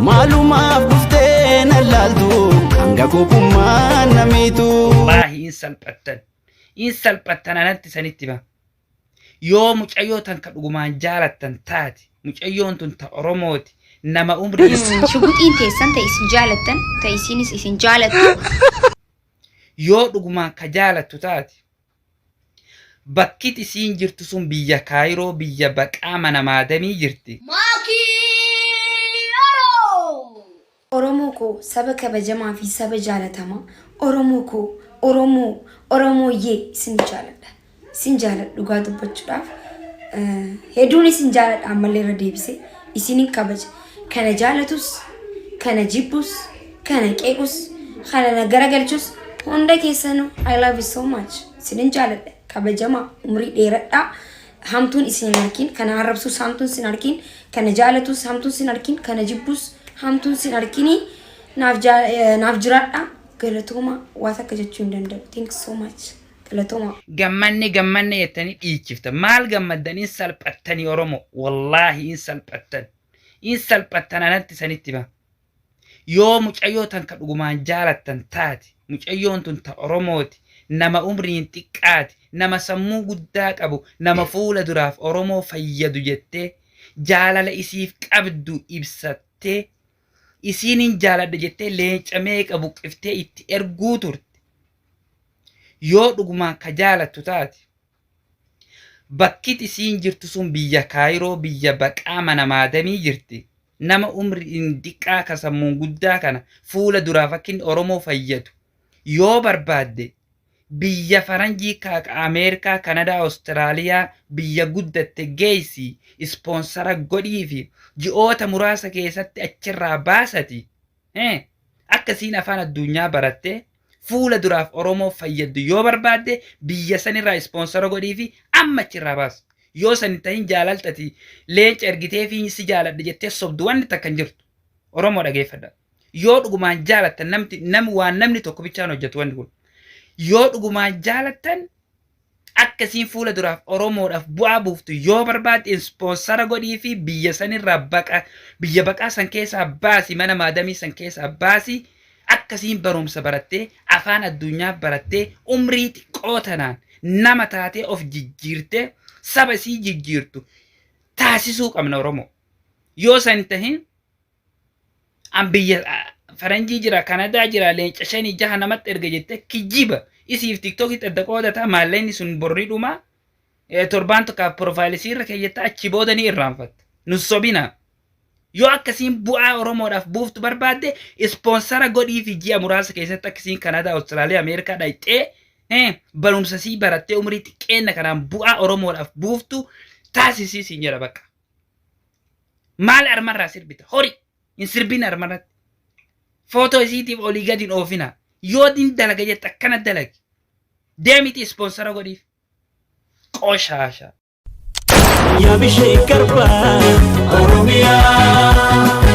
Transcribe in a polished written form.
maalumaaf dhuftee na laaltu hanga kopummaa namitu. Wallaahi in salphattan anatti sanitti ba yoo mucayyoo tan ka dhugumaan jaalattan taate mucayyoon tun ta Oromooti nama umrii shuguxiin teessan ta isin jaalattan ta isinis isin jaalattu yoo dhugumaan ka jaalattu taate bakkit isiin jirtu sun biyya Kaayiroo biyya baqaa mana maadamii jirti. Oromoo koo saba kabajamaa fi saba jaalatamaa Oromoo koo Oromooyyee isin jaaladha. Isin jaaladha dhugaa dubbachuudhaaf hedduun isin jaaladha ammallee irra deebisee isinin kabaja. Kana jaalatus, kana jibbus, kana qeequs, kana garagalchus hunda keessanuu I love you so much. Isinin jaaladha kabajamaa umrii dheeradhaa. Hamtuun isin arkin kana arrabsus hamtuun isin arkin kana jaalatus hamtuun isin arkin kana jibbus hamtuun isin arkini naaf jiraadha. Galatooma waa takka jechuu hin danda'u. Thanks so much. Galatooma. Gammanne jettanii dhiichifta. Maal gammaddanii salphattanii Oromoo? Wallaahi in salphattan anatti sanitti ba. Yoo mucayyoo tan ka dhugumaan jaalattan taate mucayyoon tun ta Oromooti nama umriin xiqqaati nama sammuu guddaa qabu nama fuula duraaf Oromoo fayyadu jettee jaalala isiif qabdu ibsattee isinin jaaladha jettee leenca meeqa buqqiftee itti erguu turte. Yoo dhugumaan ka jaalattu taate bakkit isiin jirtu sun biyya Kaayiroo biyya baqaa mana maadamii jirti. Nama umriin xiqqaa ka sammuun guddaa kana fuula duraaf akkin Oromoo fayyadu yoo barbaadde biyya faranjii ka Ameerikaa, Kanadaa, Awustiraaliyaa biyya guddatte geessi ispoonsara godhii fi ji'oota muraasa keessatti achirraa baasati. Akkasiin afaan addunyaa barattee fuula duraaf Oromoo fayyadu yoo barbaadde biyya sanirraa ispoonsara godhii fi amma achirraa baasa. Yoo san ta'in jaalaltati leenca ergitee fi si jaaladha jettee sobdu wanni takka hin jirtu. Oromoo dhageeffadha. Yoo dhugumaan jaalattan namni tokko bichaan hojjetu wanni kun. Yoo dhugumaan jaalattan akkasiin fuula duraaf Oromoodhaaf bu'aa buuftu yoo barbaadde ispoonsara godhii fi biyya sanirraa biyya baqaa san keessaa baasi mana maadamii san keessaa baasi akkasiin barumsa barattee afaan addunyaa barattee umrii xiqqoo tanaan nama taatee of jijjiirtee saba isii jijjiirtu taasisuu qabna Oromoo. Yoo san tahin an biyya faranjii jira Kanadaa jira leenca 5-6 namatti erga jettee kijiba isiif TikTokit adda qoodata maalleen sun borrii dhuma torbaan tokko profaayilii irra keeyyata achi booda ni irraanfatta. Nussobina. Yoo akkasiin bu'aa Oromoodhaaf buuftu barbaadde ispoonsara godhii fi ji'a muraasa keessatti akkasiin Kanadaa, Awustiraaliyaa, Ameerikaa dhaqxee barumsa sii barattee umrii xiqqeenna kanaan bu'aa Oromoodhaaf buuftu taasisii siin jedha bakka. Maal armarraa sirbita? Hori hin sirbin armarratti. Footoo isiitiif olii gadi hin oofina. Yoo din dalaga jette akkana dalagi. Deemiti ispoonsara godhiif. Qoshaasha. Yaa bishee garbaa Oromiyaa.